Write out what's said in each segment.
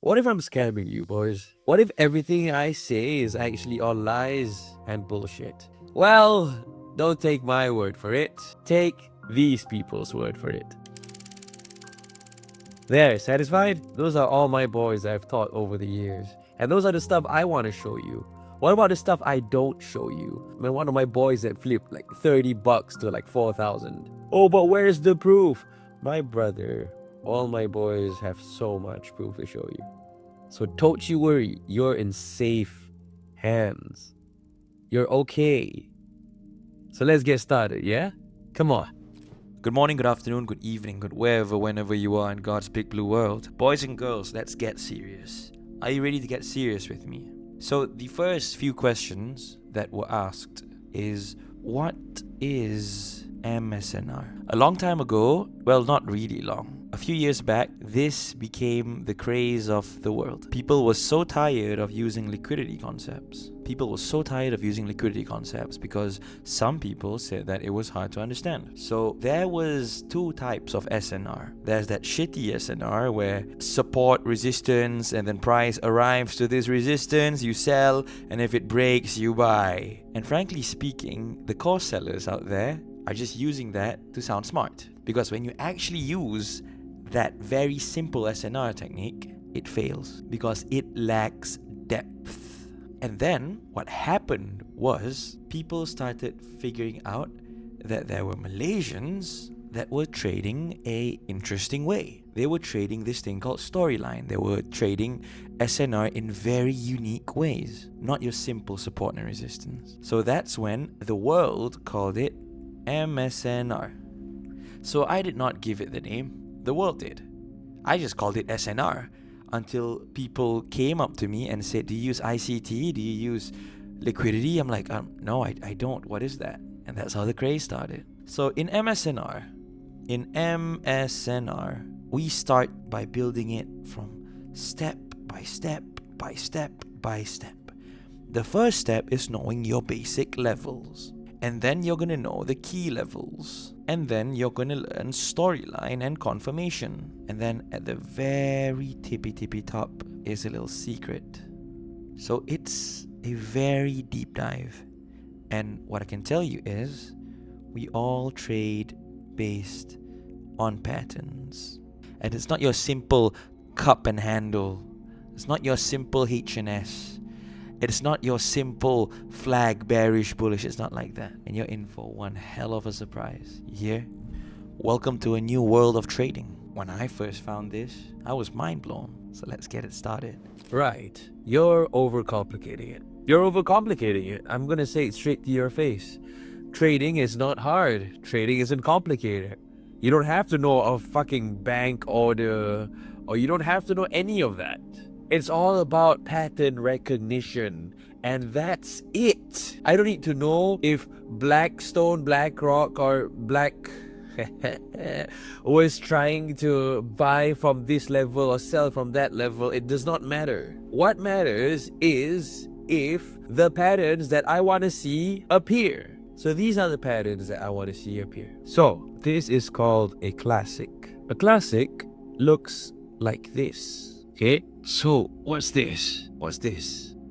What if I'm scamming you, boys? What if everything I say is actually all lies and bullshit? Well, don't take my word for it. Take these people's word for it. There, satisfied? Those are all my boys I've taught over the years. And those are the stuff I want to show you. What about the stuff I don't show you? Man, one of my boys that flipped like $30 to like 4,000. Oh, but where's the proof? My brother, all my boys have so much proof to show you. So don't you worry, you're in safe hands. You're okay. So let's get started, yeah? Come on. Good morning, good afternoon, good evening, good wherever, whenever you are in God's big blue world. Boys and girls, let's get serious. Are you ready to get serious with me? So the first few questions that were asked is, what is MSNR? A long time ago, well, not really long, a few years back, this became the craze of the world. People were so tired of using liquidity concepts. Because some people said that it was hard to understand. So there was two types of SNR. There's that shitty SNR where support, resistance, and then price arrives to this resistance, you sell, and if it breaks, you buy. And frankly speaking, the core sellers out there are just using that to sound smart. Because when you actually use that very simple SNR technique, it fails because it lacks depth. And then what happened was people started figuring out that there were Malaysians that were trading a interesting way. They were trading this thing called storyline. They were trading SNR in very unique ways, not your simple support and resistance. So that's when the world called it MSNR. So I did not give it the name, the world did. I just called it SNR until people came up to me and said, do you use ICT? Do you use liquidity? I'm like, no, I don't. What is that? And that's how the craze started. So in MSNR, we start by building it from step by step by step by step. The first step is knowing your basic levels. And then you're going to know the key levels. And then you're going to learn storyline and confirmation. And then at the very tippy top is a little secret. So it's a very deep dive. And what I can tell you is we all trade based on patterns. And it's not your simple cup and handle. It's not your simple H&S. It's not your simple flag, bearish, bullish. It's not like that. And you're in for one hell of a surprise. You hear? Welcome to a new world of trading. When I first found this, I was mind blown. So let's get it started. Right. You're overcomplicating it. I'm gonna say it straight to your face. Trading is not hard. Trading isn't complicated. You don't have to know a fucking bank order, or you don't have to know any of that. It's all about pattern recognition, and that's it. I don't need to know if Blackstone, BlackRock, or Black was trying to buy from this level or sell from that level. It does not matter. What matters is if the patterns that I want to see appear. So these are the patterns that I want to see appear. So this is called a classic. A classic looks like this. Okay, so what's this?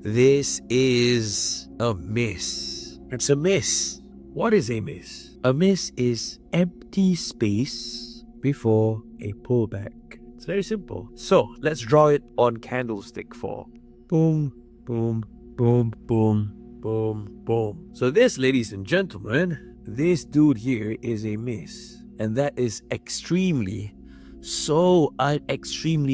This is a miss. It's a miss. What is a miss? A miss is empty space before a pullback. It's very simple. So let's draw it on candlestick 4. Boom, boom, boom, boom, boom, boom. So this, ladies and gentlemen, this dude here is a miss. And that is extremely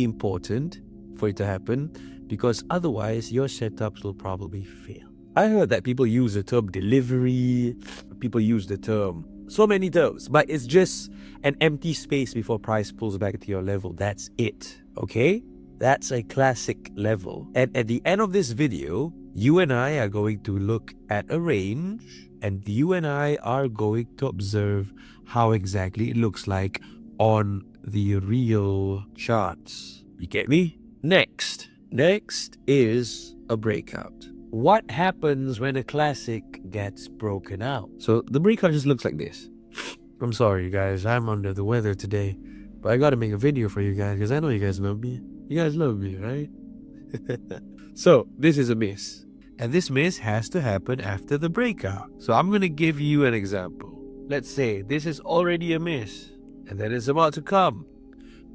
important for it to happen, because otherwise your setups will probably fail. I heard that people use the term delivery, people use the term, so many terms, but it's just an empty space before price pulls back to your level. That's it, okay? That's a classic level. And at the end of this video, you and I are going to look at a range, and you and I are going to observe how exactly it looks like on the real charts. You get me? Next is a breakout. What happens when a classic gets broken out? So the breakout just looks like this. I'm sorry, you guys. I'm under the weather today, but I gotta make a video for you guys because I know you guys love me. You guys love me, right? So, this is a miss. And this miss has to happen after the breakout. So I'm going to give you an example. Let's say this is already a miss. And then it's about to come.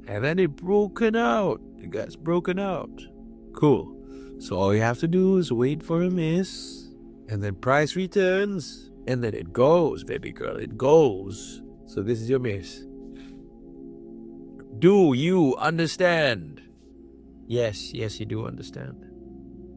And then it broken out. It gets broken out. Cool. So all you have to do is wait for a miss. And then price returns. And then it goes, baby girl. It goes. So this is your miss. Do you understand? Yes, you do understand.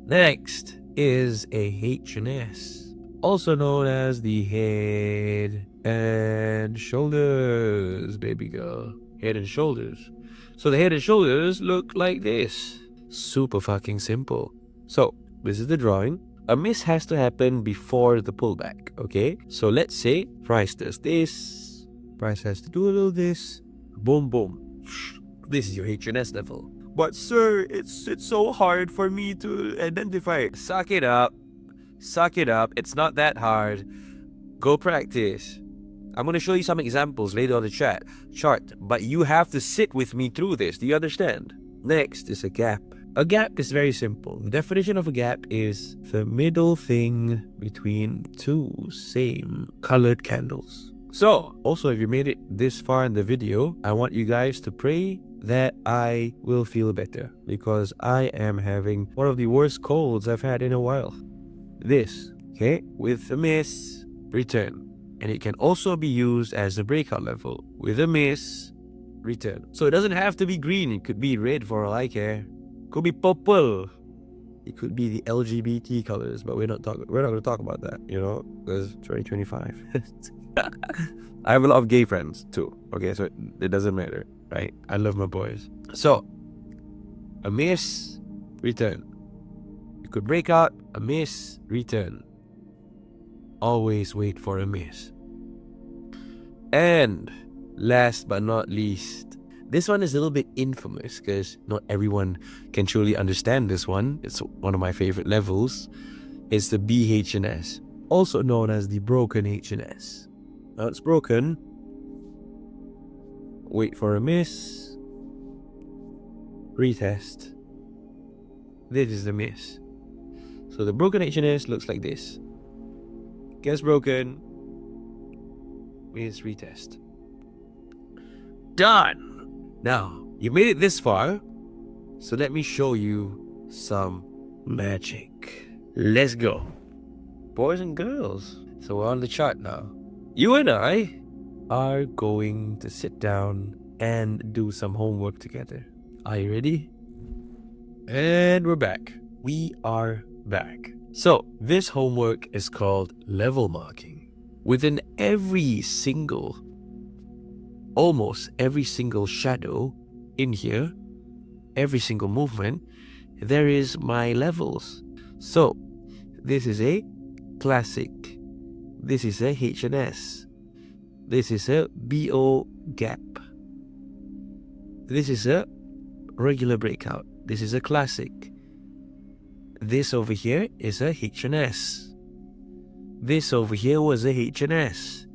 Next is a H&S, also known as the head and shoulders, baby girl. Head and shoulders. So the head and shoulders look like this. Super fucking simple. So this is the drawing. A miss has to happen before the pullback, okay? So let's say price does this. Price has to do a little this. Boom, boom. This is your H&S level. But sir, it's so hard for me to identify. Suck it up. Suck it up. It's not that hard. Go practice. I'm going to show you some examples later on the chart, but you have to sit with me through this. Do you understand? Next is a gap. A gap is very simple. The definition of a gap is the middle thing between two same colored candles. So, also if you made it this far in the video, I want you guys to pray that I will feel better, because I am having one of the worst colds I've had in a while. This, okay, with a miss, return. And it can also be used as a breakout level. With a miss, return. So it doesn't have to be green. It could be red for all I care. Could be purple. It could be the LGBT colors, but we're not going to talk about that, you know, because 2025. I have a lot of gay friends too. Okay, so it doesn't matter, right? I love my boys. So, a miss, return. You could break out, a miss, return. Always wait for a miss. And last but not least, this one is a little bit infamous because not everyone can truly understand this one. It's one of my favorite levels. It's the BH&S, also known as the broken H&S. Now it's broken. Wait for a miss. Retest. This is the miss. So the broken H&S looks like this. Gets broken. Miss, retest. Done! Now, you made it this far, so let me show you some magic. Let's go. Boys and girls. So we're on the chart now. You and I are going to sit down and do some homework together. Are you ready? And we're back. We are back. So this homework is called level marking. Within almost every single shadow in here, every single movement, there is my levels. So this is a classic. This is a H&S. This is a BO gap. This is a regular breakout. This is a classic. This over here is a H&S. This over here was a H&S.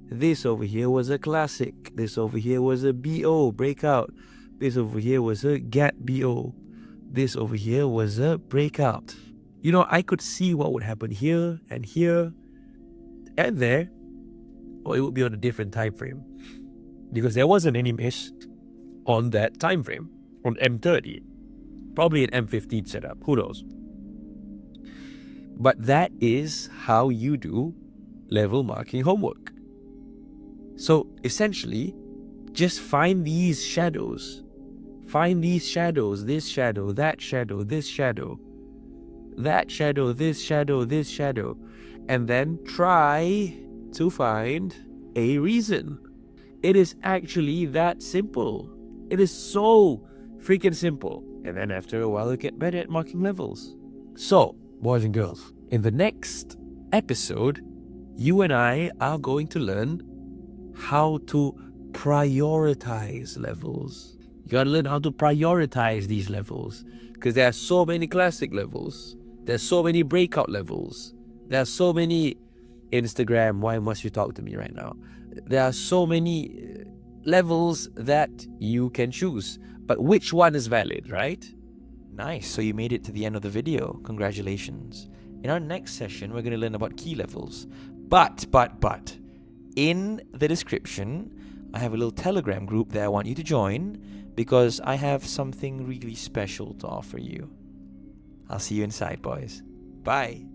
This over here was a classic. This over here was a BO breakout. This over here was a gap BO. This over here was a breakout. You know, I could see what would happen here and there. Or it would be on a different time frame, because there wasn't any miss on that time frame on M30. Probably an M15 setup. Who knows? But that is how you do level marking homework. So essentially, just find these shadows. Find these shadows. This shadow, that shadow, this shadow, that shadow, this shadow, this shadow. And then try to find a reason. It is actually that simple. It is so freaking simple. And then after a while, you get better at marking levels. So, boys and girls, in the next episode, you and I are going to learn how to prioritize levels. You gotta learn how to prioritize these levels, because there are so many classic levels. There's so many breakout levels. There are so many Instagram, why must you talk to me right now? There are so many levels that you can choose. But which one is valid, right? Nice, so you made it to the end of the video. Congratulations. In our next session, we're going to learn about key levels. But, in the description, I have a little Telegram group that I want you to join because I have something really special to offer you. I'll see you inside, boys. Bye.